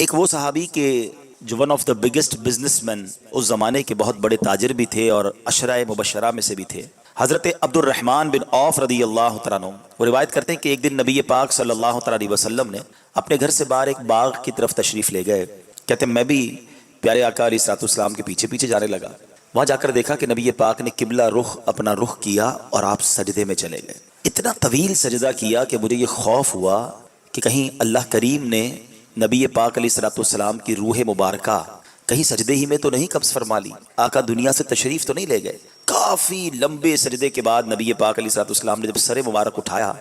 ایک وہ صحابی کے جو one of the biggest businessman اس زمانے کے بہت بڑے تاجر بھی تھے اور عشرۂ مبشرہ میں سے بھی تھے، حضرت عبد الرحمن بن عوف رضی اللہ تعالیٰ عنہ، وہ روایت کرتے ہیں کہ ایک دن نبی پاک صلی اللہ تعالیٰ علیہ وسلم نے اپنے گھر سے باہر ایک باغ کی طرف تشریف لے گئے۔ کہتے ہیں میں بھی پیارے آقا علیہ الصلوۃ والسلام کے پیچھے پیچھے جانے لگا۔ وہاں جا کر دیکھا کہ نبی پاک نے قبلہ رخ اپنا رخ کیا اور آپ سجدے میں چلے گئے۔ اتنا طویل سجدہ کیا کہ مجھے یہ خوف ہوا کہ کہیں اللہ کریم نے نبی پاک علیہ الصلوۃ والسلام کی روح مبارکہ کہیں سجدے ہی میں تو نہیں قبض فرما لی، آقا دنیا سے تشریف تو نہیں لے گئے۔ کافی لمبے سجدے کے بعد نبی پاک علیہ الصلوۃ والسلام نے جب سر مبارک اٹھایا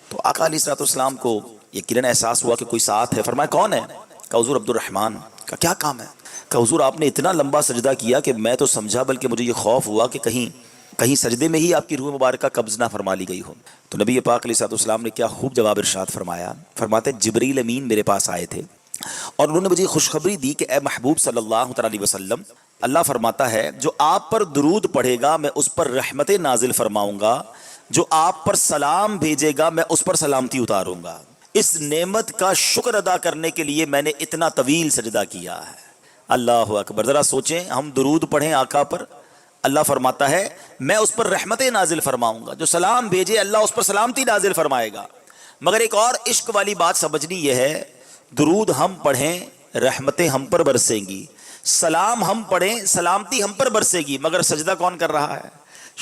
تو آقا علیہ الصلوۃ والسلام کو یقیناً احساس ہوا کہ کوئی ساتھ ہے۔ فرمایا کون ہے؟ کہا حضور عبد الرحمن۔ کا کیا کام ہے؟ کہ حضور آپ نے اتنا لمبا سجدہ کیا کہ میں تو سمجھا بلکہ مجھے یہ خوف ہوا کہ کہیں سجدے میں ہی آپ کی روح مبارکہ قبض نہ فرما لی گئی ہو۔ تو نبی پاک علیہ الصلوۃ والسلام نے کیا خوب جواب ارشاد فرمایا، فرماتے جبریل امین میرے پاس آئے تھے اور انہوں نے مجھے خوشخبری دی کہ اے محبوب صلی اللہ تعالیٰ علیہ وسلم، اللہ فرماتا ہے جو آپ پر درود پڑھے گا میں اس پر رحمتیں نازل فرماؤں گا، جو آپ پر سلام بھیجے گا میں اس پر سلامتی اتاروں گا۔ اس نعمت کا شکر ادا کرنے کے لیے میں نے اتنا طویل سجدہ کیا ہے۔ اللہ اکبر، ذرا سوچیں، ہم درود پڑھیں آقا پر، اللہ فرماتا ہے میں اس پر رحمتیں نازل فرماؤں گا، جو سلام بھیجے اللہ اس پر سلامتی نازل فرمائے گا۔ مگر ایک اور عشق والی بات سمجھنی یہ ہے، درود ہم پڑھیں رحمتیں ہم پر برسیں گی، سلام ہم پڑھیں سلامتی ہم پر برسے گی، مگر سجدہ کون کر رہا ہے؟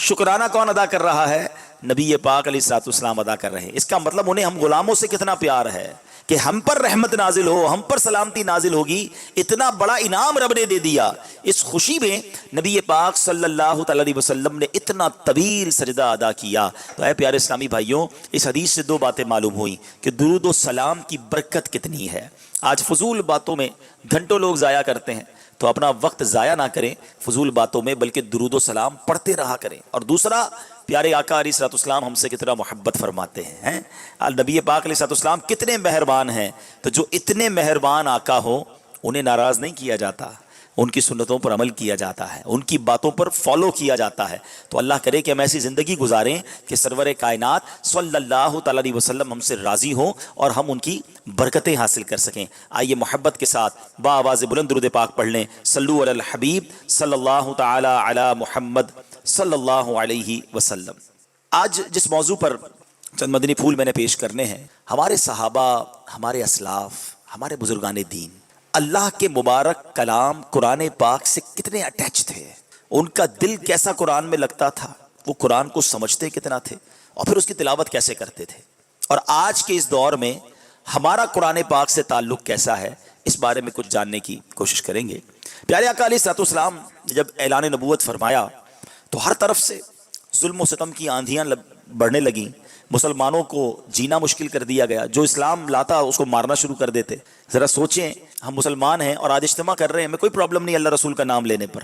شکرانہ کون ادا کر رہا ہے؟ نبی پاک علیہ الصلوۃ والسلام ادا کر رہے ہیں۔ اس کا مطلب انہیں ہم غلاموں سے کتنا پیار ہے کہ ہم پر رحمت نازل ہو، ہم پر سلامتی نازل ہوگی، اتنا بڑا انعام رب نے دے دیا۔ اس خوشی میں نبی پاک صلی اللہ تعالی علیہ وسلم نے اتنا طویل سجدہ ادا کیا۔ تو اے پیارے اسلامی بھائیوں، اس حدیث سے دو باتیں معلوم ہوئیں کہ درود و سلام کی برکت کتنی ہے۔ آج فضول باتوں میں گھنٹوں لوگ ضائع کرتے ہیں، تو اپنا وقت ضائع نہ کریں فضول باتوں میں، بلکہ درود و سلام پڑھتے رہا کریں۔ اور دوسرا، پیارے آقا علیہ الصلوۃ والسلام ہم سے کتنا محبت فرماتے ہیں۔ نبی پاک علیہ الصلوۃ والسلام کتنے مہربان ہیں، تو جو اتنے مہربان آقا ہو انہیں ناراض نہیں کیا جاتا، ان کی سنتوں پر عمل کیا جاتا ہے، ان کی باتوں پر فالو کیا جاتا ہے۔ تو اللہ کرے کہ ہم ایسی زندگی گزاریں کہ سرور کائنات صلی اللہ تعالیٰ علیہ وسلم ہم سے راضی ہوں اور ہم ان کی برکتیں حاصل کر سکیں۔ آئیے محبت کے ساتھ بآواز بلند درود پاک پڑھ لیں، صلو علی الحبیب صلی اللہ تعالیٰ علی محمد صلی اللہ علیہ وسلم۔ آج جس موضوع پر چند مدنی پھول میں نے پیش کرنے ہیں، ہمارے صحابہ، ہمارے اسلاف، ہمارے بزرگان دین اللہ کے مبارک کلام قرآن پاک سے کتنے اٹیچ تھے، ان کا دل کیسا قرآن میں لگتا تھا، وہ قرآن کو سمجھتے کتنا تھے اور پھر اس کی تلاوت کیسے کرتے تھے۔ اور آج کے اس دور میں ہمارا قرآن پاک سے تعلق کیسا ہے، اس بارے میں کچھ جاننے کی کوشش کریں گے۔ پیارے آقا علیہ الصلوۃ والسلام نے جب اعلان نبوت فرمایا تو ہر طرف سے ظلم و ستم کی آندھیاں بڑھنے لگیں، مسلمانوں کو جینا مشکل کر دیا گیا، جو اسلام لاتا اس کو مارنا شروع کر دیتے۔ ذرا سوچیں، ہم مسلمان ہیں اور آج اجتماع کر رہے ہیں، ہمیں کوئی پرابلم نہیں اللہ رسول کا نام لینے پر،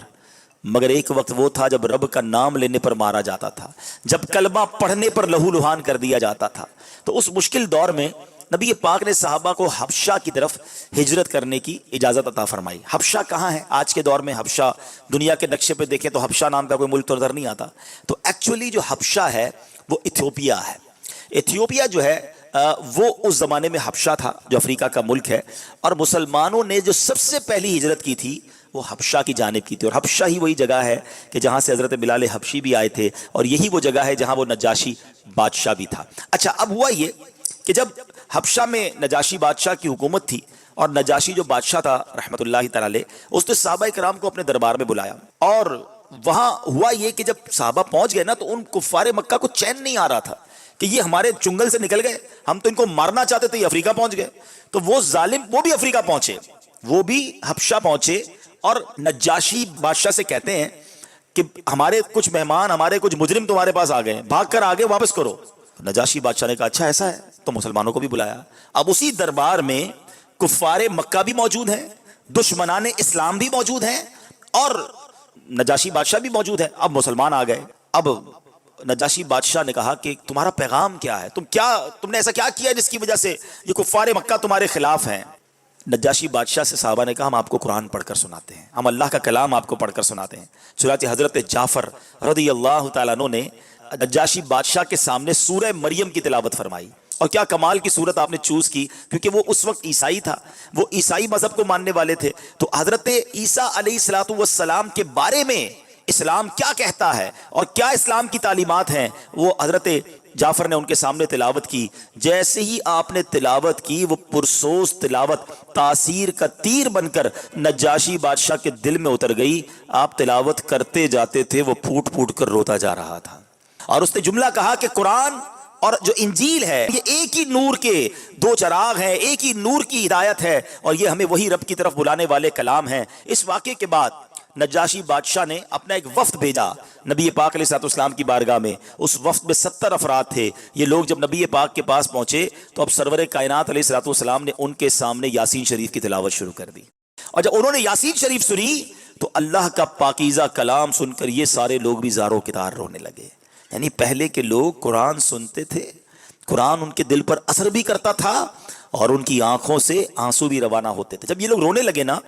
مگر ایک وقت وہ تھا جب رب کا نام لینے پر مارا جاتا تھا، جب کلمہ پڑھنے پر لہو لہان کر دیا جاتا تھا۔ تو اس مشکل دور میں نبی پاک نے صحابہ کو حبشہ کی طرف ہجرت کرنے کی اجازت عطا فرمائی۔ حبشہ کہاں ہے؟ آج کے دور میں حبشہ دنیا کے نقشے پہ دیکھیں تو حبشہ نام کا کوئی ملک تو نظر نہیں آتا۔ تو ایکچولی جو حبشہ ہے وہ ایتھیوپیا ہے۔ ایتھیوپیا جو ہے وہ اس زمانے میں حبشہ تھا جو افریقہ کا ملک ہے، اور مسلمانوں نے جو سب سے پہلی ہجرت کی تھی وہ حبشہ کی جانب کی تھی، اور حبشہ ہی وہی جگہ ہے کہ جہاں سے حضرت بلال حبشی بھی آئے تھے، اور یہی وہ جگہ ہے جہاں وہ نجاشی بادشاہ بھی تھا۔ اچھا، اب ہوا یہ کہ جب حبشہ میں نجاشی بادشاہ کی حکومت تھی اور نجاشی جو بادشاہ تھا رحمۃ اللہ تعالی علیہ، اس نے صحابہ کرام کو اپنے دربار میں بلایا، اور وہاں ہوا یہ کہ جب صحابہ پہنچ گئے نا تو ان کفار مکہ کو چین نہیں آ رہا تھا کہ یہ ہمارے چنگل سے نکل گئے، ہم تو ان کو مارنا چاہتے تھے، یہ افریقہ پہنچ گئے۔ تو وہ ظالم وہ بھی افریقہ پہنچے، وہ بھی حبشہ پہنچے، اور نجاشی بادشاہ سے کہتے ہیں کہ ہمارے کچھ مہمان، ہمارے کچھ مجرم تمہارے پاس آ گئے، بھاگ کر آگے واپس کرو۔ نجاشی بادشاہ نے کہا اچھا ایسا ہے، تو مسلمانوں کو بھی بلایا۔ اب اسی دربار میں کفار مکہ بھی موجود ہیں، دشمنان اسلام بھی موجود ہیں، اور نجاشی بادشاہ بھی موجود ہے۔ اب مسلمان آ گئے۔ اب نجاشی بادشاہ نے کہا کہ تمہارا پیغام کیا ہے، تم نے ایسا کیا کیا جس کی وجہ سے یہ کفار مکہ تمہارے خلاف ہیں؟ نجاشی بادشاہ سے صحابہ نے کہا ہم آپ کو قرآن پڑھ کر سناتے ہیں، ہم اللہ کا کلام آپ کو پڑھ کر سناتے ہیں۔ چنانچہ حضرت جعفر رضی اللہ تعالیٰ عنہ نے نجاشی بادشاہ کے سامنے سورہ مریم کی تلاوت فرمائی، اور کیا کمال کی صورت آپ نے چوز کی، کیونکہ وہ اس وقت عیسائی تھا، وہ عیسائی مذہب کو ماننے والے تھے. تو حضرت عیسیٰ علیہ الصلوۃ والسلام کے بارے میں اسلام کیا کہتا ہے اور کیا اسلام کی تعلیمات ہیں، وہ حضرت جعفر نے ان کے سامنے تلاوت کی. جیسے ہی آپ نے تلاوت کی، وہ پرسوز تلاوت تاثیر کا تیر بن کر نجاشی بادشاہ کے دل میں اتر گئی. آپ تلاوت کرتے جاتے تھے، وہ پھوٹ پھوٹ کر روتا جا رہا تھا. اور اس نے جملہ کہا کہ قرآن اور جو انجیل ہے یہ ایک ہی نور کے دو چراغ ہیں، ایک ہی نور کی ہدایت ہے، اور یہ ہمیں وہی رب کی طرف بلانے والے کلام ہیں. اس واقعے کے بعد نجاشی بادشاہ نے اپنا ایک وفد بھیجا نبی پاک علیہ الصلوۃ والسلام کی بارگاہ میں. اس وفد میں 70 افراد تھے. یہ لوگ جب نبی پاک کے پاس پہنچے تو اب سرور کائنات علیہ الصلوۃ والسلام نے ان کے سامنے یاسین شریف کی تلاوت شروع کر دی. اور جب انہوں نے یاسین شریف سنی تو اللہ کا پاکیزہ کلام سن کر یہ سارے لوگ بھی زاروں کی طرح رونے لگے. یعنی پہلے کے لوگ قرآن سنتے تھے، قرآن ان کے دل پر اثر بھی کرتا تھا اور ان کی آنکھوں سے آنسو بھی روانہ ہوتے تھے. جب یہ لوگ رونے لگے نا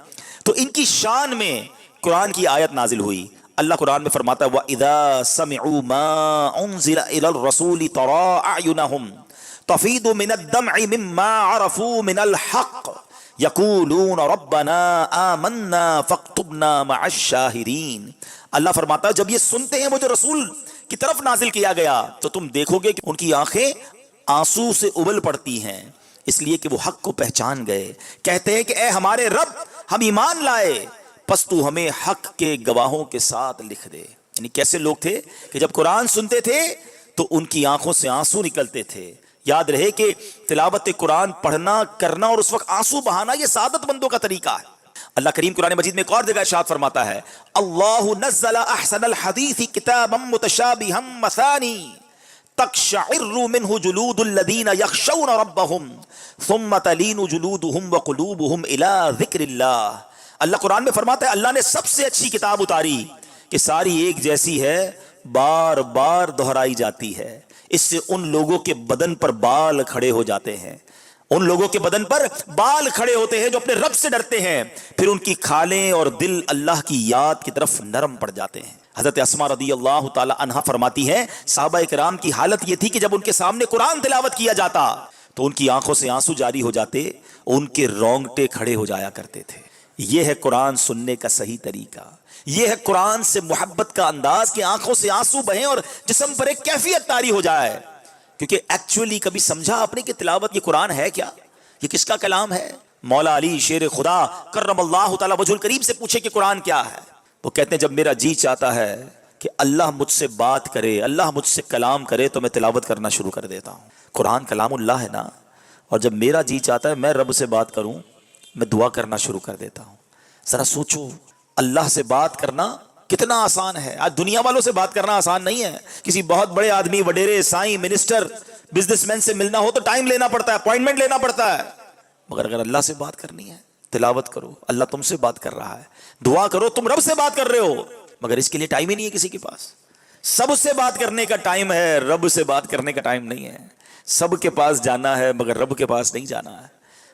تو ان کی شان میں قرآن کی آیت نازل ہوئی. اللہ قرآن میں فرماتا ہے وَإِذَا سَمِعُوا مَا أُنزِلَ إِلَى الرَّسُولِ تَرَىٰ أَعْيُنَهُمْ تَفِيضُ مِنَ الدَّمْعِ مِمَّا عَرَفُوا مِنَ الْحَقِّ يَقُولُونَ رَبَّنَا آمَنَّا فَاكْتُبْنَا مَعَ الشَّاهِدِينَ. اللہ فرماتا ہے جب یہ سنتے ہیں وہ جو رسول کی طرف نازل کیا گیا تو تم دیکھو گے کہ ان کی آنکھیں آنسو سے ابل پڑتی ہیں، اس لیے کہ وہ حق کو پہچان گئے. کہتے ہیں کہ اے ہمارے رب، ہم ایمان لائے، پس تو ہمیں حق کے گواہوں کے ساتھ لکھ دے. یعنی کیسے لوگ تھے کہ جب قرآن سنتے تھے تو ان کی آنکھوں سے آنسو نکلتے تھے. یاد رہے کہ تلاوت قرآن پڑھنا کرنا اور اس وقت آنسو بہانا یہ سعادت مندوں کا طریقہ ہے. اللہ کریم قرآن مجید میں ایک اور جگہ ارشاد فرماتا ہے اللہ نزل احسن الحدیث کتابا متشابہا مثانی تقشعر منه جلود الذین یخشون ربهم ثم تلین جلودهم وقلوبهم الى ذکر اللہ. اللہ قرآن میں فرماتا ہے اللہ نے سب سے اچھی کتاب اتاری کہ ساری ایک جیسی ہے، بار بار دہرائی جاتی ہے. اس سے ان لوگوں کے بدن پر بال کھڑے ہو جاتے ہیں، ان لوگوں کے بدن پر بال کھڑے ہوتے ہیں جو اپنے رب سے ڈرتے ہیں، پھر ان کی کھالیں اور دل اللہ کی یاد کی طرف نرم پڑ جاتے ہیں. حضرت اسماء رضی اللہ تعالی عنہا فرماتی ہیں صحابہ کرام کی حالت یہ تھی کہ جب ان کے سامنے قرآن تلاوت کیا جاتا تو ان کی آنکھوں سے آنسو جاری ہو جاتے، ان کے رونگٹے کھڑے ہو جایا کرتے تھے. یہ ہے قرآن سننے کا صحیح طریقہ، یہ ہے قرآن سے محبت کا انداز کہ آنکھوں سے آنسو بہیں اور جسم پر ایک کیفیت طاری ہو جائے. کیونکہ ایکچولی کبھی سمجھا آپ نے کہ تلاوت یہ قرآن ہے کیا، یہ کس کا کلام ہے؟ مولا علی شیر خدا کرم اللہ تعالی وجہ الکریم سے پوچھے کہ قرآن کیا ہے. وہ کہتے ہیں جب میرا جی چاہتا ہے کہ اللہ مجھ سے بات کرے، اللہ مجھ سے کلام کرے تو میں تلاوت کرنا شروع کر دیتا ہوں. قرآن کلام اللہ ہے نا، اور جب میرا جی چاہتا ہے میں رب سے بات کروں میں دعا کرنا شروع کر دیتا ہوں. ذرا سوچو اللہ سے بات کرنا کتنا آسان ہے. آج دنیا والوں سے بات کرنا آسان نہیں ہے. کسی بہت بڑے آدمی، وڈیرے، سائیں، منسٹر، بزنس مین سے ملنا ہو تو ٹائم لینا پڑتا ہے، اپوائنٹمنٹ لینا پڑتا ہے. مگر اگر اللہ سے بات کرنی ہے تلاوت کرو، اللہ تم سے بات کر رہا ہے. دعا کرو، تم رب سے بات کر رہے ہو، مگر اس کے لیے ٹائم ہی نہیں ہے کسی کے پاس. سب سے بات کرنے کا ٹائم ہے، رب سے بات کرنے کا ٹائم نہیں ہے. سب کے پاس جانا ہے مگر رب کے پاس نہیں جانا ہے.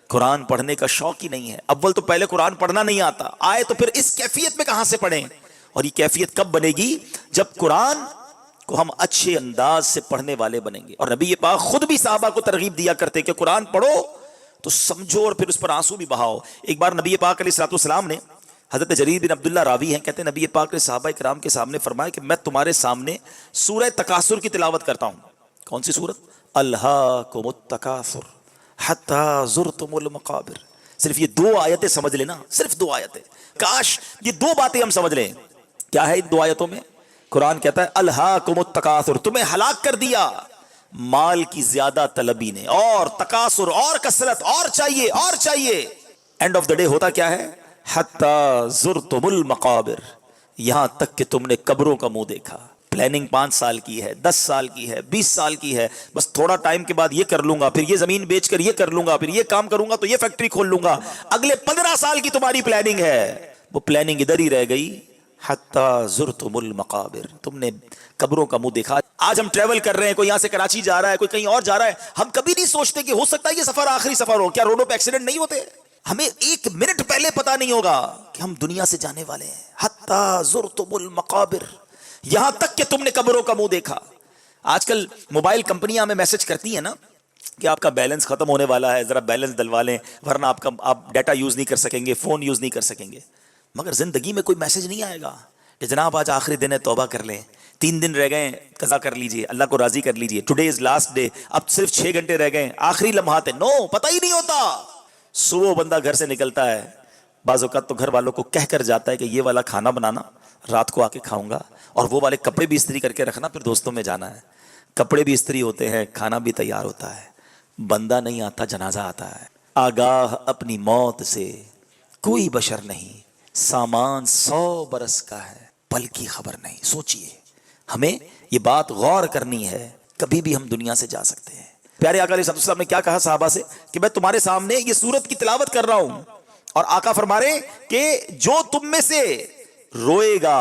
قرآن پڑھنے کا شوق ہی نہیں ہے. اول تو پہلے قرآن پڑھنا نہیں آتا، آئے تو پھر اس کیفیت میں کہاں سے پڑھیں؟ اور یہ کیفیت کب بنے گی؟ جب قرآن کو ہم اچھے انداز سے پڑھنے والے بنیں گے. اور نبی پاک خود بھی صحابہ کو ترغیب دیا کرتے کہ قرآن پڑھو تو سمجھو اور پھر اس پر آنسو بھی بہاؤ. ایک بار نبی پاک علیہ الصلوۃ والسلام نے، حضرت جریر بن عبداللہ راوی ہیں، کہتے ہیں نبی پاک نے صحابہ کرام کے سامنے فرمایا کہ میں تمہارے سامنے سورہ تکاثر کی تلاوت کرتا ہوں. کون سی سورت؟ الہاکم التکاثر حتی زرتم المقابر. صرف یہ 2 آیتیں سمجھ لینا، صرف 2 آیتیں. کاش یہ 2 باتیں ہم سمجھ لیں. کیا ہے ان 2 آیتوں میں؟ قرآن کہتا ہے الہاکم التکاثر، تمہیں ہلاک کر دیا مال کی زیادہ طلبی نے، اور تکاثر اور کثرت، اور چاہیے اور چاہیے. اینڈ آف دا ڈے ہوتا کیا ہے؟ حتی زرتم المقابر، یہاں تک کہ تم نے قبروں کا منہ دیکھا. پلاننگ 5 سال کی ہے، 10 سال کی ہے، 20 سال کی ہے، بس تھوڑا ٹائم کے بعد یہ کر لوں گا، پھر یہ زمین بیچ کر یہ کر لوں گا، پھر یہ کام کروں گا تو یہ فیکٹری کھول لوں گا. اگلے 15 سال کی تمہاری پلاننگ ہے، وہ پلاننگ ادھر ہی رہ گئی. حتی زرتم المقابر، تم نے قبروں کا منہ دیکھا. آج ہم ٹریول کر رہے ہیں، کوئی یہاں سے کراچی جا رہا ہے، کوئی کہیں اور جا رہا ہے، ہم کبھی نہیں سوچتے کہ ہو سکتا ہے یہ سفر آخری سفر ہو. کیا روڈوں پہ ایکسیڈنٹ نہیں ہوتے؟ ہمیں 1 منٹ پہلے پتا نہیں ہوگا کہ ہم دنیا سے جانے والے ہیں. حتی زرتم المقابر، یہاں تک کہ تم نے قبروں کا منہ دیکھا. آج کل موبائل کمپنیاں ہمیں میسج کرتی ہیں نا کہ آپ کا بیلنس ختم ہونے والا ہے، ذرا بیلنس ڈلوا لیں ورنہ آپ ڈیٹا یوز نہیں کر سکیں گے، فون یوز نہیں کر سکیں گے. مگر زندگی میں کوئی میسج نہیں آئے گا کہ جناب آج آخری دن ہے، توبہ کر لیں، 3 دن رہ گئے، قضا کر لیجئے، اللہ کو راضی کر لیجئے، ٹوڈے از لاسٹ ڈے، اب صرف 6 گھنٹے رہ گئے، آخری لمحات ہیں. نو، پتہ ہی نہیں ہوتا. صبح بندہ گھر سے نکلتا ہے، بعض اوقات تو گھر والوں کو کہہ کر جاتا ہے کہ یہ والا کھانا بنانا، رات کو آ کے کھاؤں گا، اور وہ والے کپڑے بھی استری کر کے رکھنا، پھر دوستوں میں جانا ہے. کپڑے بھی استری ہوتے ہیں، کھانا بھی تیار ہوتا ہے، بندہ نہیں آتا، جنازہ آتا ہے. آگاہ اپنی موت سے کوئی بشر نہیں، سامان 100 برس کا ہے، پل کی خبر نہیں. سوچئے، ہمیں یہ بات غور کرنی ہے، کبھی بھی ہم دنیا سے جا سکتے ہیں. پیارے آقا علیہ السلام نے کیا کہا صحابہ سے کہ میں تمہارے سامنے یہ سورت کی تلاوت کر رہا ہوں، اور آقا فرما رہے کہ جو تم میں سے روئے گا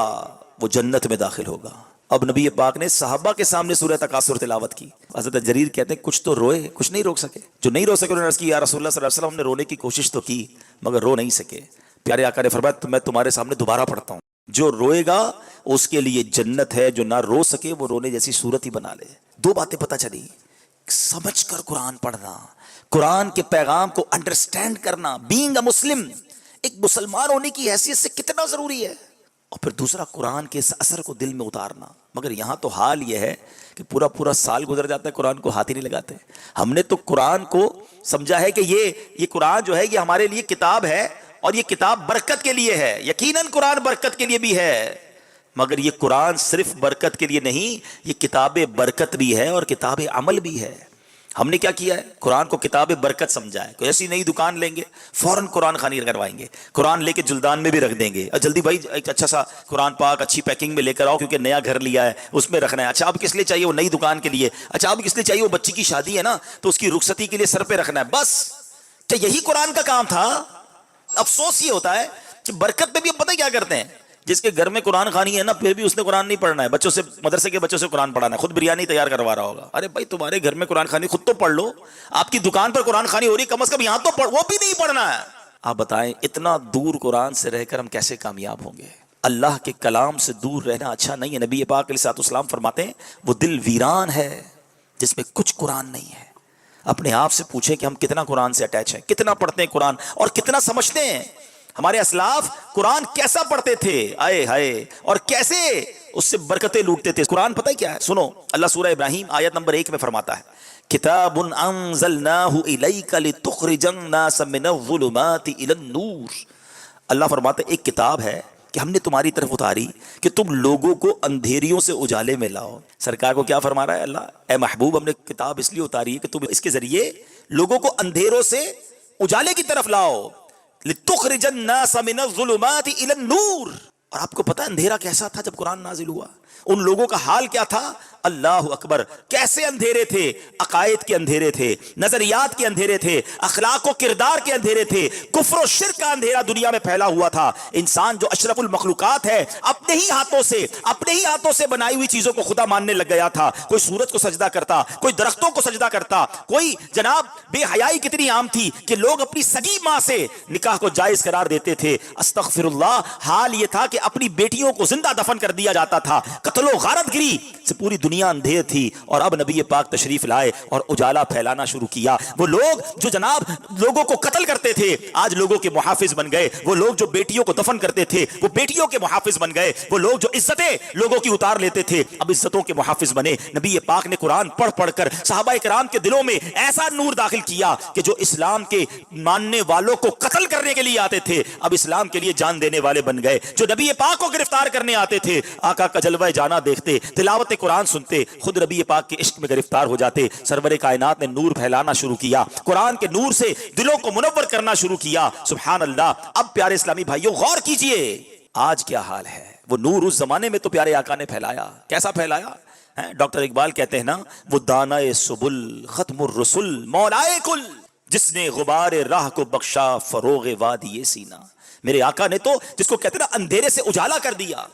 وہ جنت میں داخل ہوگا. اب نبی پاک نے صحابہ کے سامنے سورہ تکاثر تلاوت کی. حضرت جریر کہتے ہیں کچھ تو روئے، کچھ نہیں روک سکے. جو نہیں رو سکے انہوں نے عرض کی یا رسول اللہ صلی اللہ علیہ وسلم، ہم نے رونے کی کوشش تو کی مگر رو نہیں سکے. پیارے آقا نے فرمایا میں تمہارے سامنے دوبارہ پڑھتا ہوں، جو روئے گا اس کے لیے جنت ہے، جو نہ رو سکے وہ رونے جیسی صورت ہی بنا لے. 2 باتیں پتہ چلی، سمجھ کر قرآن پڑھنا، قرآن کے پیغام کو انڈرسٹینڈ کرنا، بینگ اے مسلم، ایک مسلمان ہونے کی حیثیت سے کتنا ضروری ہے. اور پھر دوسرا قرآن کے اس اثر کو دل میں اتارنا. مگر یہاں تو حال یہ ہے کہ پورا سال گزر جاتا ہے، قرآن کو ہاتھ ہی نہیں لگاتے. ہم نے تو قرآن کو سمجھا ہے کہ یہ قرآن جو ہے یہ ہمارے لیے کتاب ہے، اور یہ کتاب برکت کے لیے ہے. یقیناً قرآن برکت کے لیے بھی ہے، مگر یہ قرآن صرف برکت کے لیے نہیں، یہ کتاب برکت بھی ہے اور کتاب عمل بھی ہے. ہم نے کیا کیا ہے؟ قرآن کو کتاب برکت سمجھا ہے. کوئی ایسی نئی دکان لیں گے، فوراً قرآن خوانی کروائیں گے، قرآن لے کے جلدان میں بھی رکھ دیں گے، اور جلدی بھائی ایک اچھا سا قرآن پاک اچھی پیکنگ میں لے کر آؤ کیونکہ نیا گھر لیا ہے اس میں رکھنا ہے. اچھا اب کس لیے چاہیے؟ وہ نئی دکان کے لیے. اچھا اب کس لیے چاہیے؟ وہ بچی کی شادی ہے نا تو اس کی رخصتی کے لیے سر پہ رکھنا ہے. بس کیا یہی قرآن کا کام تھا؟ افسوس یہ ہوتا ہے کہ برکت میں بھی ہم پتہ کیا کرتے ہیں، جس کے گھر میں قرآن خوانی ہے نا پھر بھی اس نے قرآن نہیں پڑھنا ہے، بچوں سے، مدرسے کے بچوں سے قرآن پڑھانا ہے، خود بریانی تیار کروا رہا ہوگا. ارے بھائی تمہارے گھر میں قرآن خوانی خود تو پڑھ لو، آپ کی دکان پر قرآن خوانی ہو رہی، کم از کم یہاں تو پڑھ، وہ بھی نہیں پڑھنا ہے. آپ بتائیں اتنا دور قرآن سے رہ کر ہم کیسے کامیاب ہوں گے؟ اللہ کے کلام سے دور رہنا اچھا نہیں ہے. نبی پاک علیہ السلام فرماتے ہیں وہ دل ویران ہے جس میں کچھ قرآن نہیں ہے. اپنے آپ سے پوچھیں کہ ہم کتنا قرآن سے اٹیچ ہیں، کتنا پڑھتے ہیں قرآن اور کتنا سمجھتے ہیں. ہمارے اسلاف قرآن کیسا پڑھتے تھے، آئے ہائے، اور کیسے اس سے برکتیں لوٹتے تھے. قرآن پتہ کیا ہے؟ سنو، اللہ سورہ ابراہیم آیت نمبر 1 میں فرماتا ہے کتاب انزلناہ الیک لتخرج الناس من الظلمات الی النور. اللہ فرماتا ہے ایک کتاب ہے کہ ہم نے تمہاری طرف اتاری کہ تم لوگوں کو اندھیریوں سے اجالے میں لاؤ. سرکار کو کیا فرما رہا ہے اللہ؟ اے محبوب ہم نے کتاب اس لیے اتاری ہے کہ تم اس کے ذریعے لوگوں کو اندھیروں سے اجالے کی طرف لاؤ. لتخرج الناس من الظلمات الى النور. اور آپ کو پتہ اندھیرا کیسا تھا جب قرآن نازل ہوا؟ ان لوگوں کا حال کیا تھا؟ اللہ اکبر، کیسے اندھیرے تھے؟ عقائد کے اندھیرے تھے، نظریات کے اندھیرے تھے، اخلاق و کردار کے اندھیرے تھے، کفر و شرک کا اندھیرا دنیا میں پھیلا ہوا تھا. انسان جو اشرف المخلوقات ہے اپنے ہی ہاتھوں سے بنائی ہوئی چیزوں کو خدا ماننے لگ گیا تھا. کوئی سورج کو سجدہ کرتا، کوئی درختوں کو سجدہ کرتا، کوئی جناب بے حیائی کتنی عام تھی کہ لوگ اپنی سگی ماں سے نکاح کو جائز قرار دیتے تھے. استغفر اللہ، حال یہ تھا کہ اپنی بیٹیوں کو زندہ دفن کر دیا جاتا تھا. قتل و غارت گری سے پوری دنیا اندھیر تھی، اور اب نبی پاک تشریف لائے اور اجالا پھیلانا شروع کیا. وہ لوگ جو جناب لوگوں کو قتل کرتے تھے آج لوگوں کے محافظ بن گئے. وہ لوگ جو بیٹیوں کو دفن کرتے تھے وہ بیٹیوں کے محافظ بن گئے. وہ لوگ جو عزتیں لوگوں کی اتار لیتے تھے اب عزتوں کے محافظ بنے. نبی پاک نے قرآن پڑھ کر صحابہ کرام کے دلوں میں ایسا نور داخل کیا کہ جو اسلام کے ماننے والوں کو قتل کرنے کے لیے آتے تھے اب اسلام کے لیے جان دینے والے بن گئے. جو نبی پاک کو گرفتار کرنے آتے تھے آقا کا جلوہ جانا دیکھتے، تلاوت قرآن سنتے، خود نبی پاک کے عشق میں گرفتار ہو جاتے. سرور کائنات نے نور پھیلانا شروع کیا، قرآن کے نور سے دلوں کو منور کرنا شروع کیا. سبحان اللہ. اب پیارے اسلامی بھائیوں غور کیجئے آج کیا حال ہے. وہ نور اس زمانے میں تو پیارے آقا نے پھیلایا، کیسا پھیلایا؟ ڈاکٹر اقبال کہتے ہیں نا وہ دانہ سبل ختم الرسل مولائے کل، جس نے غبار راہ کو بخشا فروغ وادی سینہ. میرے آقا نے تو جس کو کہتے ہیں نا اندھیرے سے اجالا کر دیا.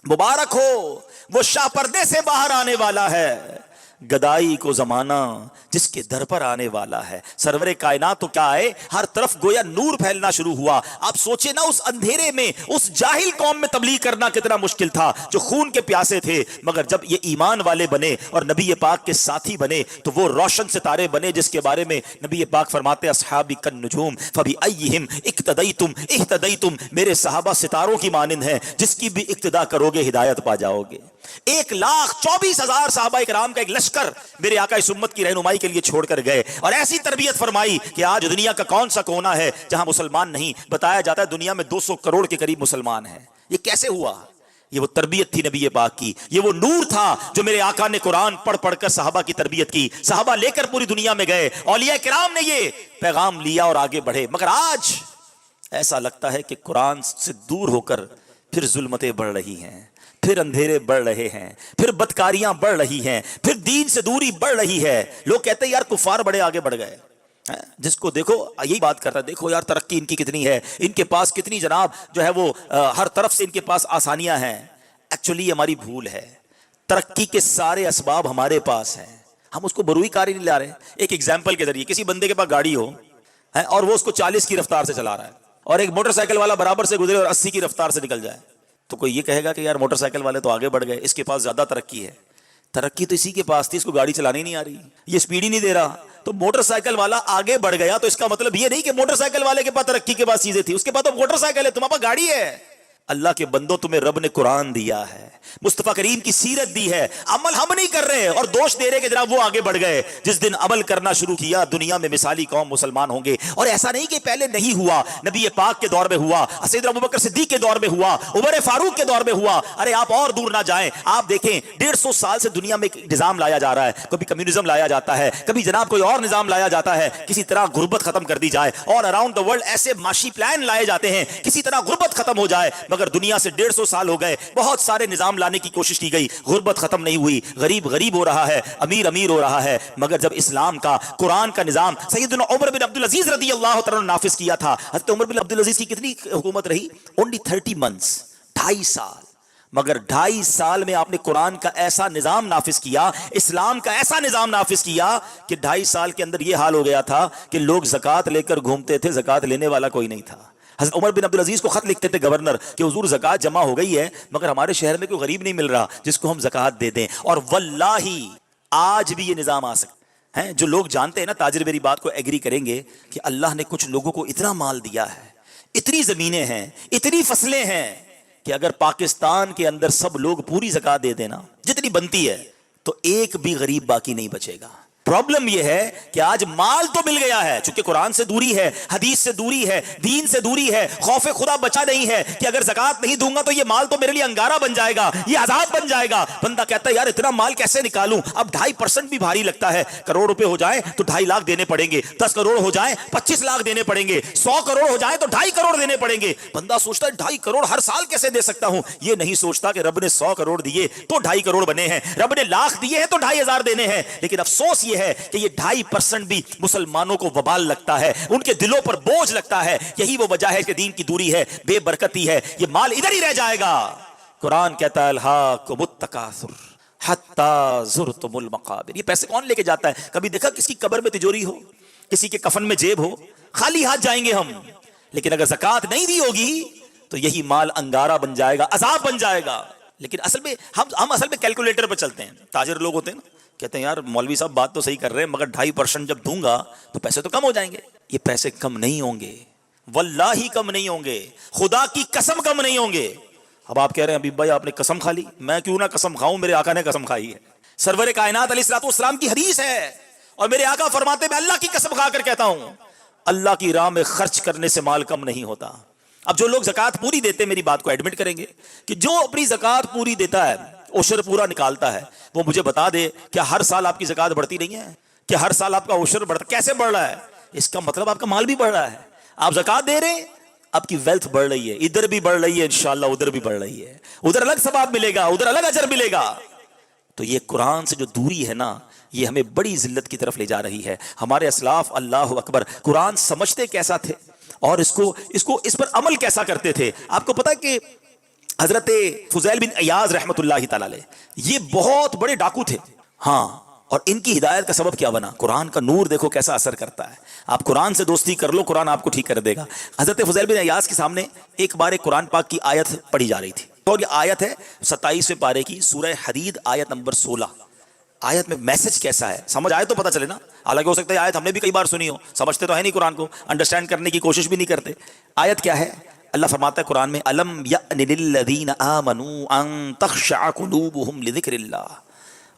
مبارک ہو وہ شاہ پردے سے باہر آنے والا ہے، گدائی کو زمانہ جس کے در پر آنے والا ہے. سرور کائنات تو کیا ہے, ہر طرف گویا نور پھیلنا شروع ہوا. آپ سوچے نا اس اندھیرے میں اس جاہل قوم میں تبلیغ کرنا کتنا مشکل تھا جو خون کے پیاسے تھے, مگر جب یہ ایمان والے بنے اور نبی پاک کے ساتھی بنے تو وہ روشن ستارے بنے جس کے بارے میں نبی پاک فرماتے اصحابی کالنجوم فبأیہم اقتدیتم اہتدیتم, میرے صحابہ ستاروں کی مانند ہیں, جس کی بھی اقتدا کرو گے ہدایت پا جاؤ گے. 1,24,000 صحابہ کرام کا ایک لشکر میرے آقا اس امت کی رہنمائی کے لیے چھوڑ کر گئے, اور ایسی تربیت فرمائی کہ آج دنیا کا کون سا کونا ہے جہاں مسلمان نہیں. بتایا جاتا ہے دنیا میں 200 کروڑ کے قریب مسلمان ہیں. یہ کیسے ہوا؟ یہ وہ تربیت تھی نبی پاک کی, یہ وہ نور تھا جو میرے آقا نے قرآن پڑھ پڑھ کر صحابہ کی تربیت کی. صحابہ لے کر پوری دنیا میں گئے, اولیاء کرام نے یہ پیغام لیا اور آگے بڑھے. مگر آج ایسا لگتا ہے کہ قرآن سے دور ہو کر پھر ظلمتیں بڑھ رہی ہیں, پھر اندھیرے بڑھ رہے ہیں, پھر بدکاریاں بڑھ رہی ہیں, پھر دین سے دوری بڑھ رہی ہے. لوگ کہتے ہیں یار کفار بڑے آگے بڑھ گئے, جس کو دیکھو یہی بات کرتا ہے, دیکھو یار ترقی ان کی کتنی ہے, ان کے پاس کتنی جناب جو ہے وہ ہر طرف سے ان کے پاس آسانیاں ہیں. ایکچولی ہماری بھول ہے, ترقی کے سارے اسباب ہمارے پاس ہیں, ہم اس کو بروئی کاری نہیں لا رہے. ایک ایگزامپل کے ذریعے, کسی بندے کے پاس گاڑی ہو اور وہ اس کو 40 کی رفتار سے چلا رہا ہے, اور ایک موٹر سائیکل والا برابر سے گزرے اور 80 کی رفتار سے نکل جائے, تو کوئی یہ کہے گا کہ یار موٹر سائیکل والے تو آگے بڑھ گئے, اس کے پاس زیادہ ترقی ہے. ترقی تو اسی کے پاس تھی, اس کو گاڑی چلانے نہیں آ رہی, یہ سپیڈ ہی نہیں دے رہا. تو موٹر سائیکل والا آگے بڑھ گیا تو اس کا مطلب یہ نہیں کہ موٹر سائیکل والے کے پاس ترقی کے پاس چیزیں تھی, اس کے پاس تو موٹر سائیکل ہے, تمہارے پاس گاڑی ہے. اللہ کے بندوں, تمہیں رب نے قرآن دیا ہے, مصطفیٰ کریم کی سیرت دی ہے, عمل ہم نہیں کر رہے اور دوش دے رہے کہ جناب وہ آگے بڑھ گئے. جس دن عمل کرنا شروع کیا دنیا میں مثالی قوم مسلمان ہوں گے. اور ایسا نہیں کہ پہلے نہیں ہوا, نبی پاک کے دور میں ہوا, سیدنا ابوبکر صدیق کے دور میں ہوا, عمر فاروق کے دور میں ہوا. ارے آپ اور دور نہ جائیں, آپ دیکھیں 150 سال سے دنیا میں ایک نظام لایا جا رہا ہے. کبھی کمیونزم لایا جاتا ہے, کبھی جناب کوئی اور نظام لایا جاتا ہے, کسی طرح غربت ختم کر دی جائے. اور اراؤنڈ دا ورلڈ ایسے معاشی پلان لائے جاتے ہیں کسی طرح غربت ختم ہو جائے. مگر دنیا سے 150 سال ہو گئے, بہت سارے نظام لانے کی کوشش کی گئی, غربت ختم نہیں ہوئی. غریب غریب ہو رہا ہے, امیر امیر ہو رہا ہے. مگر جب اسلام کا قرآن کا نظام سیدنا عمر بن عبدالعزیز رضی اللہ تعالیٰ نے نافذ کیا تھا. حضرت عمر بن عبدالعزیز کی کتنی حکومت رہی؟ اونلی 30 months, 2.5 سال. مگر 2.5 سال میں آپ نے قرآن کا ایسا نظام نافذ کیا, اسلام کا ایسا نظام نافذ کیا کہ 2.5 سال کے اندر یہ حال ہو گیا تھا کہ لوگ زکوٰۃ لے کر گھومتے تھے, زکوٰۃ لینے والا کوئی نہیں تھا. حضرت عمر بن عبدالعزیز کو خط لکھتے تھے گورنر کہ حضور زکوٰۃ جمع ہو گئی ہے, مگر ہمارے شہر میں کوئی غریب نہیں مل رہا جس کو ہم زکوٰۃ دے دیں. اور واللہ آج بھی یہ نظام آ سکتا ہے. جو لوگ جانتے ہیں نا, تاجر میری بات کو ایگری کریں گے کہ اللہ نے کچھ لوگوں کو اتنا مال دیا ہے, اتنی زمینیں ہیں, اتنی فصلیں ہیں کہ اگر پاکستان کے اندر سب لوگ پوری زکوٰۃ دے دینا جتنی بنتی ہے تو ایک بھی غریب باقی نہیں بچے گا. پرابلم یہ ہے کہ آج مال تو مل گیا ہے, چونکہ قرآن سے دوری ہے, حدیث سے دوری ہے, دین سے دوری ہے, خوف خدا بچا نہیں ہے کہ اگر زکوٰۃ نہیں دوں گا تو یہ مال تو میرے لیے انگارہ بن جائے گا, یہ عذاب بن جائے گا. بندہ کہتا ہے یار اتنا مال کیسے نکالوں, اب 2.5% بھی بھاری لگتا ہے. کروڑ روپے ہو جائیں تو 2.5 لاکھ دینے پڑیں گے, 10 کروڑ ہو جائیں 25 لاکھ دینے پڑیں گے, 100 کروڑ ہو جائیں تو 2.5 کروڑ دینے پڑیں گے. بندہ سوچتا ہے 2.5 کروڑ ہر سال کیسے دے سکتا ہوں. یہ نہیں سوچتا کہ رب نے 100 کروڑ دیے تو 2.5 کروڑ بنے ہیں, رب نے لاکھ دیے ہیں تو 2.5 دینے ہیں. لیکن افسوس یہ ہے کہ یہ 2.5% بھی مسلمانوں کو وبال لگتا ہے, ان کے دلوں پر بوجھ لگتا ہے. یہی وہ وجہ ہے کہ دین کی دوری ہے, بے برکتی ہے, یہ مال ادھر ہی رہ جائے گا. قرآن کہتا ہے الہاکم التکاثر حتی زرتم المقابر. یہ پیسے کون لے کے جاتا ہے؟ کبھی دیکھا کسی کی قبر میں تجوری ہو, کسی کے کفن میں جیب ہو؟ خالی ہاتھ جائیں گے ہم. لیکن اگر زکوٰۃ نہیں دی ہوگی تو یہی مال انگارہ بن جائے گا, عذاب بن جائے گا. لیکن اصل میں ہم اصل میں کیلکولیٹر پہ چلتے ہیں. تاجر لوگ ہوتے ہیں نا, کہتے ہیں یار مولوی صاحب بات تو صحیح کر رہے ہیں, مگر 2.5% جب دوں گا تو پیسے تو کم ہو جائیں گے. یہ پیسے کم نہیں ہوں گے, واللہ کم نہیں ہوں گے, خدا کی قسم کم نہیں ہوں گے. اب آپ کہہ رہے ہیں حبیب بھائی آپ نے قسم کھا لی, میں کیوں نہ قسم کھاؤں, میرے آقا نے قسم کھائی ہے. سرور کائنات علیہ الصلوۃ والسلام کی حدیث ہے, اور میرے آقا فرماتے میں اللہ کی قسم کھا کر کہتا ہوں اللہ کی راہ میں خرچ کرنے سے مال کم نہیں ہوتا. اب جو لوگ زکوٰۃ پوری دیتے ہیں, میری بات کو ایڈمٹ کریں گے کہ جو اپنی زکوٰۃ پوری دیتا ہے, عشر پورا نکالتا ہے, وہ مجھے بتا دے کیا ہر سال آپ کی زکوٰۃ بڑھتی نہیں ہے؟ کہ ہر سال آپ کا عشر بڑھتا, کیسے بڑھ رہا ہے؟ اس کا مطلب آپ کا مال بھی بڑھ رہا ہے. آپ زکوٰۃ دے رہے ہیں, آپ کی ویلتھ بڑھ رہی ہے, ادھر بھی بڑھ رہی ہے, انشاءاللہ ادھر بھی بڑھ رہی ہے, ادھر الگ ثواب ملے گا, ادھر الگ اجر ملے گا. تو یہ قرآن سے جو دوری ہے نا, یہ ہمیں بڑی ذلت کی طرف لے جا رہی ہے. ہمارے اسلاف اللہ اکبر قرآن سمجھتے کیسا تھے اور اس پر عمل کیسا کرتے تھے. آپ کو پتا کہ حضرت فضیل بن عیاض رحمت اللہ تعالی علیہ یہ بہت بڑے ڈاکو تھے. ہاں, اور ان کی ہدایت کا سبب کیا بنا؟ قرآن کا نور دیکھو کیسا اثر کرتا ہے. آپ قرآن سے دوستی کر لو، قرآن آپ کو ٹھیک کر دے گا. حضرت فضیل بن عیاض کے سامنے ایک بار ایک قرآن پاک کی آیت پڑھی جا رہی تھی، اور یہ آیت ہے 27ویں پارے کی سورہ حدید آیت نمبر 16. آیت میں میسج کیسا ہے سمجھ آئے تو پتہ چلے نا. حالانکہ ہو سکتا ہے آیت ہم نے بھی کئی بار سنی ہو، سمجھتے تو ہے نہیں قرآن کو، انڈرسٹینڈ کرنے کی کوشش بھی نہیں کرتے. آیت کیا ہے؟ اللہ فرماتا ہے قرآن میں الم یأن للذین آمنوا ان تخشع قلوبہم لذکر اللہ.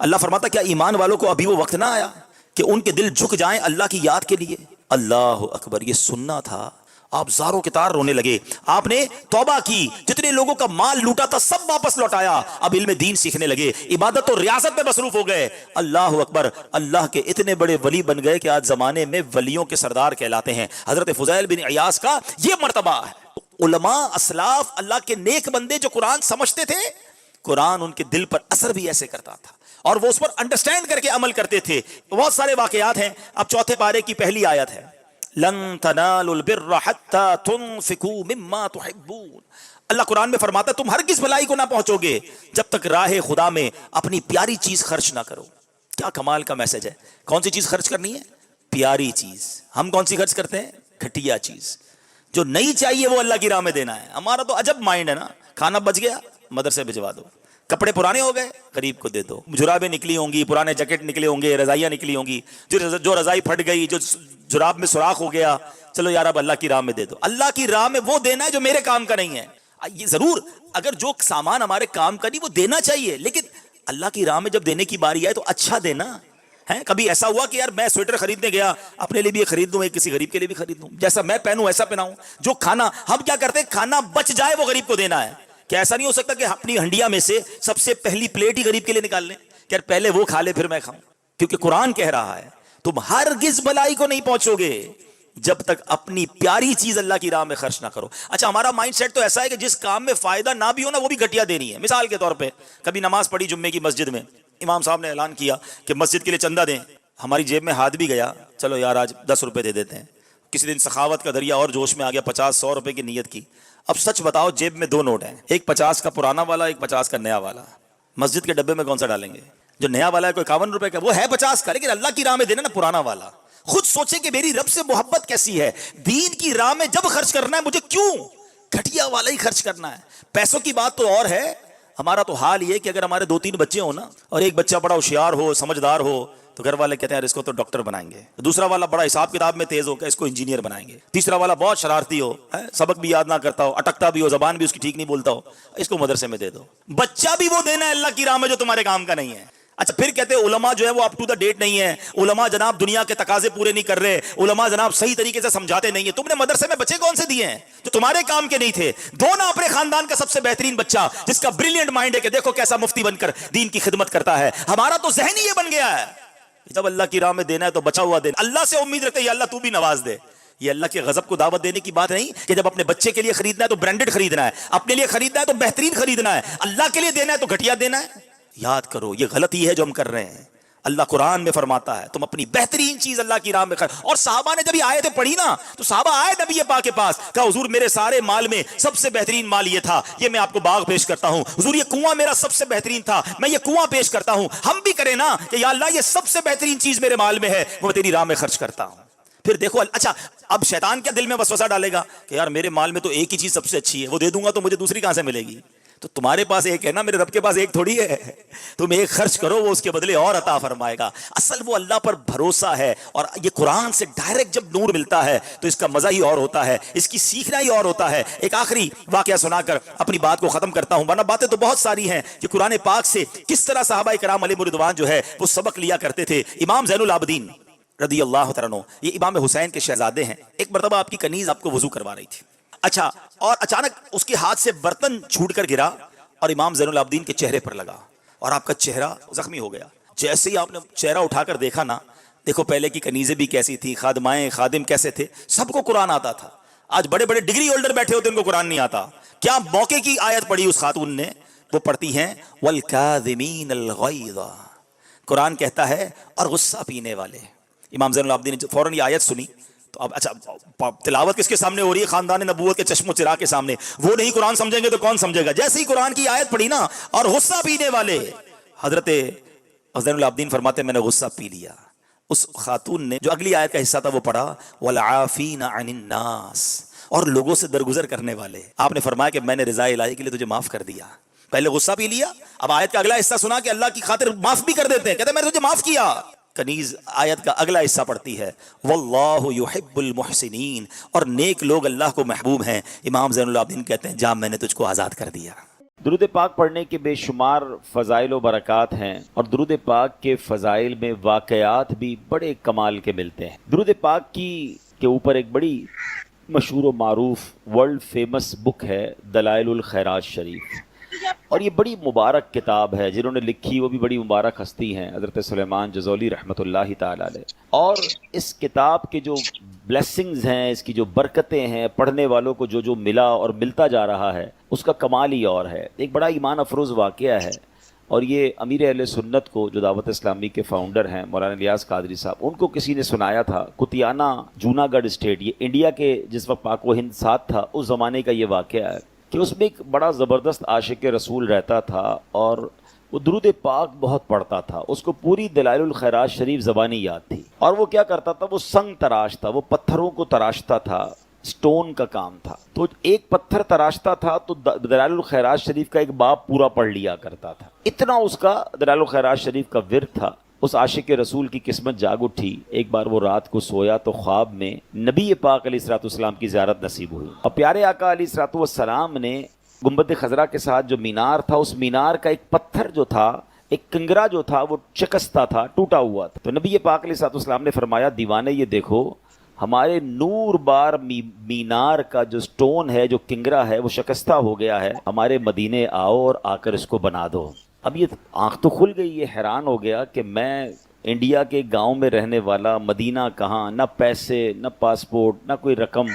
اللہ فرماتا ہے کیا ایمان والوں کو ابھی وہ وقت نہ آیا کہ ان کے دل جھک جائیں اللہ کی یاد کے لیے؟ اللہ اکبر. یہ سننا تھا، آپ زاروں کے تار رونے لگے. آپ نے توبہ کی، جتنے لوگوں کا مال لوٹا تھا سب واپس لوٹایا، اب علم دین سیکھنے لگے، عبادت اور ریاست میں مصروف ہو گئے. اللہ اکبر. اللہ کے اتنے بڑے ولی بن گئے کہ آج زمانے میں ولیوں کے سردار کہلاتے ہیں. حضرت فضیل بن عیاض کا یہ مرتبہ ہے. علماء اسلاف اللہ کے نیک بندے جو قرآن سمجھتے تھے، قرآن ان کے دل پر اثر بھی ایسے کرتا تھا اور وہ اس پر انڈرسٹینڈ کر کے عمل کرتے تھے. بہت سارے واقعات ہیں. اب چوتھے پارے کی پہلی آیت ہے لن تنالوا البر حتى تنفقوا مما تحبون. اللہ قرآن میں فرماتا ہے تم ہرگز بھلائی کو نہ پہنچو گے جب تک راہ خدا میں اپنی پیاری چیز خرچ نہ کرو. کیا کمال کا میسج ہے. کون سی چیز خرچ کرنی ہے؟ پیاری چیز. ہم کون سی خرچ کرتے ہیں؟ گھٹیا چیز. جو نہیں چاہیے وہ اللہ کی راہ میں دینا ہے. ہمارا تو عجب مائنڈ ہے نا. کھانا بچ گیا مدرسے بھجوا دو، کپڑے پرانے ہو گئے غریب کو دے دو، جرابیں نکلی ہوں گی، پرانے جیکٹ نکلے ہوں گے، رضائیاں نکلی ہوں گی، جو رضائی پھٹ گئی، جو جراب میں سوراخ ہو گیا، چلو یار اب اللہ کی راہ میں دے دو. اللہ کی راہ میں وہ دینا ہے جو میرے کام کا نہیں ہے. یہ ضرور اگر جو سامان ہمارے کام کا نہیں وہ دینا چاہیے، لیکن اللہ کی راہ میں جب دینے کی باری آئے تو اچھا دینا ہے. کبھی ایسا ہوا کہ یار میں سویٹر خریدنے گیا، اپنے لیے بھی خرید دوں، کسی غریب کے لیے بھی خرید دوں، جیسا میں پہنوں ویسا پہناؤں. جو کھانا ہم کیا کرتے ہیں، کھانا بچ جائے وہ غریب کو دینا ہے. کیا ایسا نہیں ہو سکتا کہ اپنی ہنڈیا میں سے سب سے پہلی پلیٹ ہی غریب کے لیے نکال لیں کہ یار پہلے وہ کھا لے پھر میں کھاؤں؟ کیونکہ قرآن کہہ رہا ہے تم ہرگز بھلائی کو نہیں پہنچو گے جب تک اپنی پیاری چیز اللہ کی راہ میں خرچ نہ کرو. اچھا ہمارا مائنڈ سیٹ تو ایسا ہے کہ جس کام میں فائدہ نہ بھی ہو نا وہ بھی گھٹیا دینی ہے. مثال کے طور پہ کبھی نماز پڑھی جمعے کی مسجد میں، امام صاحب نے اعلان کیا کہ مسجد کے لیے چندہ دیں. ہماری جیب میں ہاتھ بھی گیا، چلو یار آج 10 روپے دے دیتے ہیں. کسی دن سخاوت کا دریا اور جوش میں آ گیا، 50-100 روپے کی نیت کی. اب سچ بتاؤ جیب میں 2 نوٹ ہیں، ایک 50 کا پرانا والا، ایک 50 کا نیا والا. مسجد کے ڈبے میں کون سا ڈالیں گے؟ جو نیا والا ہے کوئی 51 روپے کا، وہ ہے 50 کا، لیکن اللہ کی راہ میں دینا نا پرانا والا. خود سوچے کہ میری رب سے محبت کیسی ہے. دین کی راہ میں جب خرچ کرنا ہے مجھے کیوں گھٹیا والا ہی خرچ کرنا ہے. پیسوں کی بات تو اور ہے. ہمارا تو حال یہ کہ اگر ہمارے 2-3 بچے ہوں نا اور ایک بچہ بڑا ہوشیار ہو، سمجھدار ہو، تو گھر والے کہتے ہیں یار اس کو تو ڈاکٹر بنائیں گے. دوسرا والا بڑا حساب کتاب میں تیز ہو کہ اس کو انجینئر بنائیں گے. تیسرا والا بہت شرارتی ہو، سبق بھی یاد نہ کرتا ہو، اٹکتا بھی ہو، زبان بھی اس کی ٹھیک نہیں بولتا ہو، اس کو مدرسے میں دے دو. بچہ بھی وہ دینا ہے اللہ کی راہ میں جو تمہارے کام کا نہیں ہے. اچھا پھر کہتے ہیں علماء جو ہے وہ اپ ٹو دا ڈیٹ نہیں ہے، علماء جناب دنیا کے تقاضے پورے نہیں کر رہے، علماء جناب صحیح طریقے سے سمجھاتے نہیں ہیں. تم نے مدرسے میں بچے کون سے دیے ہیں جو تمہارے کام کے نہیں تھے؟ دو نا اپنے خاندان کا سب سے بہترین بچہ جس کا بریلینٹ مائنڈ ہے کہ دیکھو کیسا مفتی بن کر دین کی خدمت کرتا ہے. ہمارا تو ذہن ہی یہ بن گیا ہے جب اللہ کی راہ میں دینا ہے تو بچا ہوا دینا. اللہ سے امید رکھتے ہیں یا اللہ تو بھی نواز دے. یہ اللہ کے غضب کو دعوت دینے کی بات نہیں کہ جب اپنے بچے کے لیے خریدنا ہے تو برانڈڈ خریدنا ہے، اپنے لیے خریدنا ہے تو بہترین خریدنا ہے، اللہ کے لیے دینا ہے تو گھٹیا دینا ہے. یاد کرو یہ غلطی ہے جو ہم کر رہے ہیں. اللہ قرآن میں فرماتا ہے تم اپنی بہترین چیز اللہ کی راہ میں خرچ. اور صحابہ نے جب یہ آیتیں پڑھی نا تو صحابہ آئے نبی پاک کے پاس، کہا حضور میرے سارے مال میں سب سے بہترین مال یہ تھا، یہ میں آپ کو باغ پیش کرتا ہوں. حضور یہ کنواں میرا سب سے بہترین تھا، میں یہ کنواں پیش کرتا ہوں. ہم بھی کریں نا کہ یا اللہ یہ سب سے بہترین چیز میرے مال میں ہے، وہ تیری راہ میں خرچ کرتا ہوں. پھر دیکھو اچھا اب شیطان کیا دل میں وسوسہ ڈالے گا کہ یار میرے مال میں تو ایک ہی چیز سب سے اچھی ہے، وہ دے دوں گا تو مجھے دوسری کہاں سے ملے گی؟ تو تمہارے پاس ایک ہے نا، میرے رب کے پاس ایک تھوڑی ہے. تم ایک خرچ کرو وہ اس کے بدلے اور عطا فرمائے گا. اصل وہ اللہ پر بھروسہ ہے. اور یہ قرآن سے ڈائریکٹ جب نور ملتا ہے تو اس کا مزہ ہی اور ہوتا ہے، اس کی سیکھنا ہی اور ہوتا ہے. ایک آخری واقعہ سنا کر اپنی بات کو ختم کرتا ہوں، ورنہ باتیں تو بہت ساری ہیں کہ قرآن پاک سے کس طرح صحابہ کرام علیہ رضوان جو ہے وہ سبق لیا کرتے تھے. امام زین العابدین رضی اللہ تعالیٰ عنہ یہ امام حسین کے شہزادے ہیں. ایک مرتبہ آپ کی کنیز آپ کو وضو کروا رہی تھی. اچھا اور اچانک اس کے ہاتھ سے برتن چھوٹ کر گرا اور امام زین العابدین کے چہرے پر لگا اور آپ کا چہرہ زخمی ہو گیا. جیسے ہی آپ نے چہرہ اٹھا کر دیکھا نا، دیکھو پہلے کی کنیزیں بھی کیسی تھی، خادمائیں خادم کیسے تھے، سب کو قرآن آتا تھا. آج بڑے بڑے ڈگری ہولڈر بیٹھے ہوتے ان کو قرآن نہیں آتا. کیا موقع کی آیت پڑھی اس خاتون نے، وہ پڑھتی ہیں والکاظمین الغیظ. قرآن کہتا ہے اور غصہ پینے والے. امام زین العابدین نے فوراً یہ آیت سنی تو اب اچھا تلاوت کس کے سامنے ہو رہی ہے؟ خاندان نبوت کے چشم و چراغ کے سامنے. وہ نہیں قرآن سمجھیں گے تو کون سمجھے گا؟ جیسے ہی قرآن کی آیت پڑھی نا اور غصہ پینے والے، حضرت اور زین العابدین فرماتے ہیں میں نے غصہ پی لیا. اس خاتون نے جو اگلی آیت کا حصہ تھا وہ پڑھا والعافین عن الناس، اور لوگوں سے درگزر کرنے والے. آپ نے فرمایا کہ میں نے رضا الہی کے لیے تجھے معاف کر دیا. پہلے غصہ پی لیا، اب آیت کا اگلا حصہ سنا کہ اللہ کی خاطر معاف بھی کر دیتے ہیں، کہتے ہیں میں نے تجھے معاف کیا. کنیز آیت کا اگلا حصہ پڑھتی ہے واللہ یحب المحسنین، اور نیک لوگ اللہ کو محبوب ہیں. امام زین العابدین کہتے ہیں جا میں نے تجھ کو آزاد کر دیا. درود پاک پڑھنے کے بے شمار فضائل و برکات ہیں، اور درود پاک کے فضائل میں واقعات بھی بڑے کمال کے ملتے ہیں. درود پاک کے اوپر ایک بڑی مشہور و معروف ورلڈ فیمس بک ہے دلائل الخیرات شریف، اور یہ بڑی مبارک کتاب ہے. جنہوں نے لکھی وہ بھی بڑی مبارک ہستی ہیں، حضرت سلیمان جزولی رحمۃ اللہ تعالی علیہ. اور اس کتاب کے جو بلیسنگز ہیں، اس کی جو برکتیں ہیں، پڑھنے والوں کو جو ملا اور ملتا جا رہا ہے اس کا کمال ہی اور ہے. ایک بڑا ایمان افروز واقعہ ہے، اور یہ امیر اہل سنت کو جو دعوت اسلامی کے فاؤنڈر ہیں مولانا الیاس قادری صاحب، ان کو کسی نے سنایا تھا. کتیانہ جوناگڑھ اسٹیٹ، یہ انڈیا کے جس وقت پاک و ہند ساتھ تھا اس زمانے کا یہ واقعہ ہے کہ اس میں ایک بڑا زبردست عاشق رسول رہتا تھا، اور وہ درود پاک بہت پڑھتا تھا. اس کو پوری دلائل الخیرات شریف زبانی یاد تھی. اور وہ کیا کرتا تھا، وہ سنگ تراش تھا، وہ پتھروں کو تراشتا تھا، سٹون کا کام تھا. تو ایک پتھر تراشتا تھا تو دلائل الخیرات شریف کا ایک باب پورا پڑھ لیا کرتا تھا. اتنا اس کا دلائل الخیرات شریف کا ورد تھا. اس عاشق رسول کی قسمت جاگ اٹھی. ایک بار وہ رات کو سویا تو خواب میں نبی پاک علیہ الصلوۃ والسلام کی زیارت نصیب ہوئی، اور پیارے آقا علیہ الصلوۃ والسلام نے گنبد خضرا کے ساتھ جو مینار تھا، اس مینار کا ایک پتھر جو تھا، ایک کنگرا جو تھا، وہ شکستہ تھا، ٹوٹا ہوا تھا. تو نبی پاک علیہ الصلوۃ والسلام نے فرمایا دیوانے یہ دیکھو، ہمارے نور بار مینار کا جو سٹون ہے، جو کنگرا ہے، وہ شکستہ ہو گیا ہے، ہمارے مدینے آؤ اور آ کر اس کو بنا دو. اب یہ آنکھ تو کھل گئی، یہ حیران ہو گیا کہ میں انڈیا کے گاؤں میں رہنے والا، مدینہ کہاں، نہ پیسے، نہ پاسپورٹ، نہ کوئی رقم،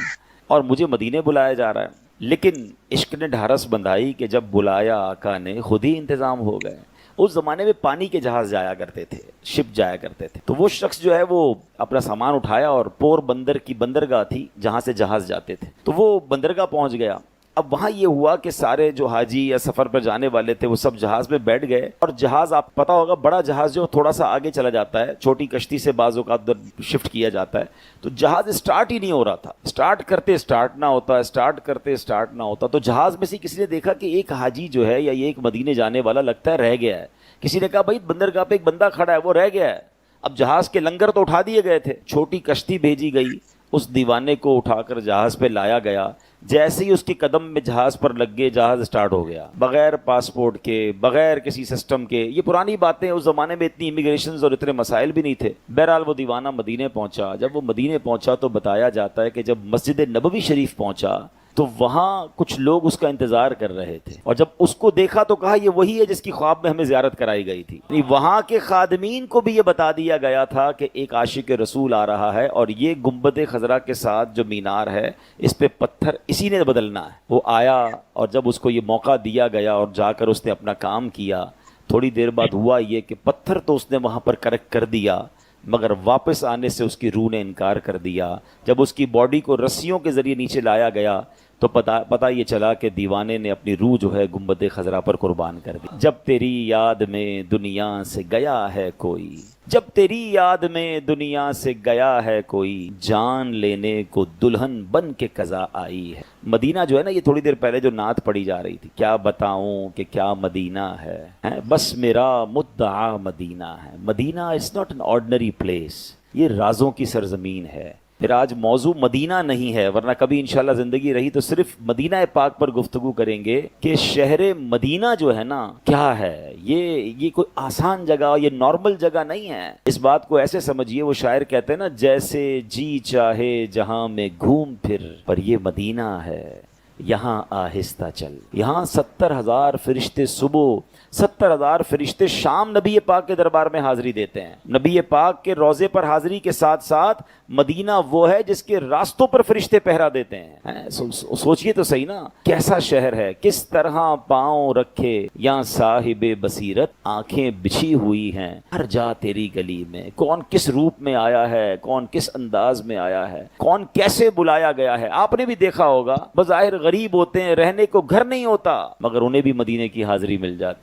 اور مجھے مدینے بلایا جا رہا ہے. لیکن عشق نے ڈھارس بندھائی کہ جب بلایا آقا نے خود ہی انتظام ہو گئے. اس زمانے میں پانی کے جہاز جایا کرتے تھے، شپ جایا کرتے تھے. تو وہ شخص جو ہے وہ اپنا سامان اٹھایا، اور پور بندر کی بندرگاہ تھی جہاں سے جہاز جاتے تھے، تو وہ بندرگاہ پہنچ گیا. اب وہاں یہ ہوا کہ سارے جو حاجی یا سفر پر جانے والے تھے وہ سب جہاز میں بیٹھ گئے. اور جہاز، آپ پتہ ہوگا بڑا جہاز جو تھوڑا سا آگے چلا جاتا ہے، چھوٹی کشتی سے بعض اوقات شفٹ کیا جاتا ہے. تو جہاز اسٹارٹ ہی نہیں ہو رہا تھا. اسٹارٹ کرتے اسٹارٹ نہ ہوتا، اسٹارٹ کرتے اسٹارٹ نہ ہوتا. تو جہاز میں سے کسی نے دیکھا کہ ایک حاجی جو ہے یا یہ ایک مدینے جانے والا لگتا ہے رہ گیا ہے. کسی نے کہا بھائی بندرگاہ پہ ایک بندہ کھڑا ہے، وہ رہ گیا ہے. اب جہاز کے لنگر تو اٹھا دیے گئے تھے، چھوٹی کشتی بھیجی گئی، اس دیوانے کو اٹھا کر جہاز پہ لایا گیا. جیسے ہی اس کے قدم میں جہاز پر لگ گئے، جہاز اسٹارٹ ہو گیا، بغیر پاسپورٹ کے، بغیر کسی سسٹم کے. یہ پرانی باتیں، اس زمانے میں اتنی امیگریشنز اور اتنے مسائل بھی نہیں تھے. بہرحال وہ دیوانہ مدینے پہنچا. جب وہ مدینے پہنچا تو بتایا جاتا ہے کہ جب مسجد نبوی شریف پہنچا تو وہاں کچھ لوگ اس کا انتظار کر رہے تھے، اور جب اس کو دیکھا تو کہا یہ وہی ہے جس کی خواب میں ہمیں زیارت کرائی گئی تھی. وہاں کے خادمین کو بھی یہ بتا دیا گیا تھا کہ ایک عاشق رسول آ رہا ہے، اور یہ گنبد خضرا کے ساتھ جو مینار ہے اس پہ پتھر اسی نے بدلنا ہے. وہ آیا، اور جب اس کو یہ موقع دیا گیا اور جا کر اس نے اپنا کام کیا، تھوڑی دیر بعد ہوا یہ کہ پتھر تو اس نے وہاں پر کریکٹ کر دیا، مگر واپس آنے سے اس کی روح نے انکار کر دیا. جب اس کی باڈی کو رسیوں کے ذریعے نیچے لایا گیا تو پتہ یہ چلا کہ دیوانے نے اپنی روح جو ہے گنبد خضرا پر قربان کر دی. جب تیری یاد میں دنیا سے گیا ہے کوئی، جب تیری یاد میں دنیا سے گیا ہے کوئی، جان لینے کو دلہن بن کے قضا آئی ہے. مدینہ جو ہے نا، یہ تھوڑی دیر پہلے جو نعت پڑھی جا رہی تھی، کیا بتاؤں کہ کیا مدینہ ہے، بس میرا مدعا مدینہ ہے. Medina is not an ordinary place, یہ رازوں کی سرزمین ہے. پھر آج موضوع مدینہ نہیں ہے، ورنہ کبھی انشاءاللہ زندگی رہی تو صرف مدینہ پاک پر گفتگو کریں گے کہ شہر مدینہ جو ہے نا کیا ہے. یہ کوئی آسان جگہ، یہ نارمل جگہ نہیں ہے. اس بات کو ایسے سمجھیے، وہ شاعر کہتے ہیں نا، جیسے جی چاہے جہاں میں گھوم پھر، پر یہ مدینہ ہے یہاں آہستہ چل. یہاں 70,000 فرشتے صبح، 70,000 فرشتے شام نبی پاک کے دربار میں حاضری دیتے ہیں. نبی پاک کے روضے پر حاضری کے ساتھ ساتھ مدینہ وہ ہے جس کے راستوں پر فرشتے پہرا دیتے ہیں. سوچئے تو صحیح نا، کیسا شہر ہے، کس طرح پاؤں رکھے یہاں صاحب بصیرت، آنکھیں بچھی ہوئی ہیں ہر جا تیری گلی میں. کون کس روپ میں آیا ہے، کون کس انداز میں آیا ہے، کون کیسے بلایا گیا ہے. آپ نے بھی دیکھا ہوگا، بظاہر غریب ہوتے ہیں، رہنے کو گھر نہیں ہوتا، مگر انہیں بھی مدینے کی حاضری مل جاتی.